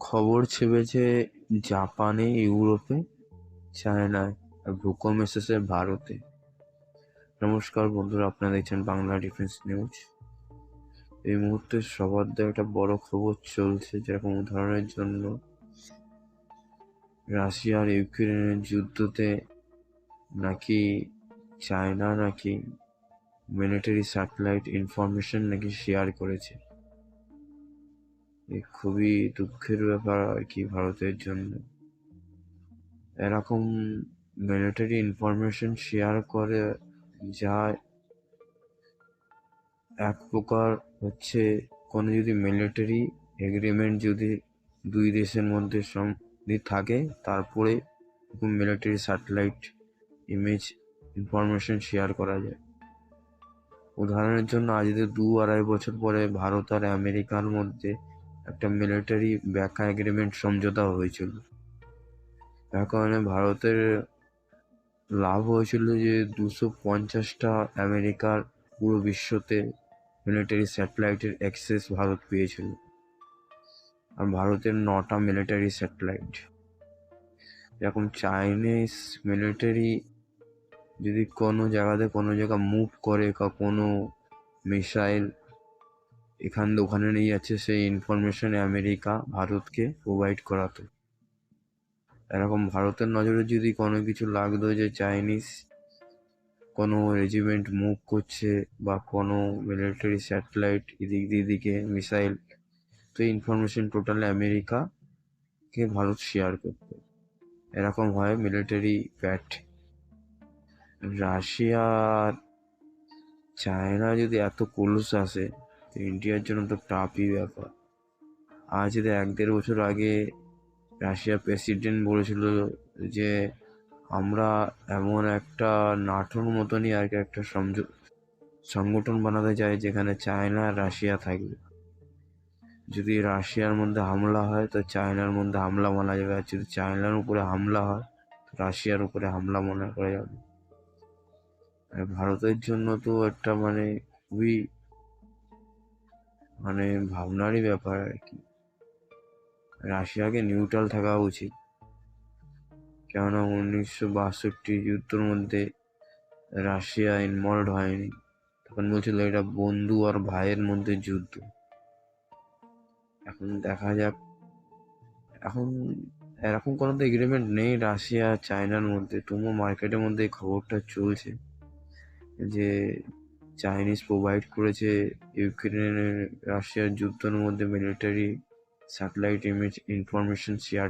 খবর ছেপেছে জাপানে, ইউরোপে, চায়নায়, আর ভূকম্প এসেছে ভারতে। নমস্কার বন্ধুরা, আপনারা দেখছেন বাংলা ডিফেন্স নিউজ। এই মুহূর্তে সবার দিয়ে একটা বড় খবর চলছে, যেরকম উদাহরণের জন্য রাশিয়া আর ইউক্রেনের যুদ্ধতে নাকি চায়না নাকি মিলিটারি স্যাটেলাইট ইনফরমেশন নাকি শেয়ার করেছে। এ খুবই দুঃখের ব্যাপার আর কি ভারতের জন্য। এরকম মিলিটারি ইনফরমেশন শেয়ার করে, যা এক প্রকার হচ্ছে কোনো যদি মিলিটারি এগ্রিমেন্ট যদি দুই দেশের মধ্যে থাকে, তারপরে military satellite image information share করা যায়। উদাহরণের জন্য আজ থেকে 2-2.5 বছর পরে ভারত আর আমেরিকার মধ্যে একটা মিলিটারি ব্যাকা এগ্রিমেন্ট সমঝোতা হয়েছিল। তার কারণে ভারতের লাভ হয়েছিল যে 250টা আমেরিকার পুরো বিশ্বতে মিলিটারি স্যাটেলাইটের অ্যাক্সেস ভারত পেয়েছিল, আর ভারতের 9টা মিলিটারি স্যাটেলাইট। এরকম চাইনিজ মিলিটারি যদি কোনো জায়গা মুভ করে, কোনো মিসাইল এখান থেকে ওখানে নিয়ে যাচ্ছে, সেই ইনফরমেশন আমেরিকা ভারতকে প্রোভাইড করাতো। এরকম ভারতের নজরে যদি কোনো কিছু লাগতো যে চাইনিজ কোনো রেজিমেন্ট মুভ করছে বা কোনো মিলিটারি স্যাটেলাইট এদিকে মিসাইল, তো ইনফরমেশন টোটালি আমেরিকাকে ভারত শেয়ার করতো। এরকম হয় মিলিটারি প্যাট। রাশিয়া আর চায়না যদি এত ক্লোজ আসে, তো ইন্ডিয়ার জন্য তো টাফই ব্যাপার। আজ 1-1.5 বছর আগে রাশিয়ার প্রেসিডেন্ট বলেছিল যে আমরা এমন একটা নাটোর মতনই আর কি একটা সংগঠন বানাতে চাই যেখানে চায়না আর রাশিয়া থাকবে। যদি রাশিয়ার মধ্যে হামলা হয় তো চায়নার মধ্যে হামলা মানা যাবে, আর যদি চায়নার উপরে হামলা হয় তো রাশিয়ার উপরে হামলা মনে করা যাবে। ভারতের জন্য তো একটা খুবই ভাবনারই ব্যাপার আর কি। রাশিয়াকে নিউট্রাল থাকা উচিত, কেননা 1962 যুদ্ধের মধ্যে রাশিয়া ইনভলভ হয়নি। তখন বলছিল এটা বন্ধু আর ভাইয়ের মধ্যে যুদ্ধ। এখন দেখা যাক, এখন এরকম কোনো তো এগ্রিমেন্ট নেই রাশিয়া আর চায়নার মধ্যে। তবুও মার্কেটের মধ্যে এই খবরটা চলছে যে চাইনিজ প্রোভাইড করেছে ইউক্রেনের রাশিয়ার যুদ্ধের মধ্যে military satellite image information share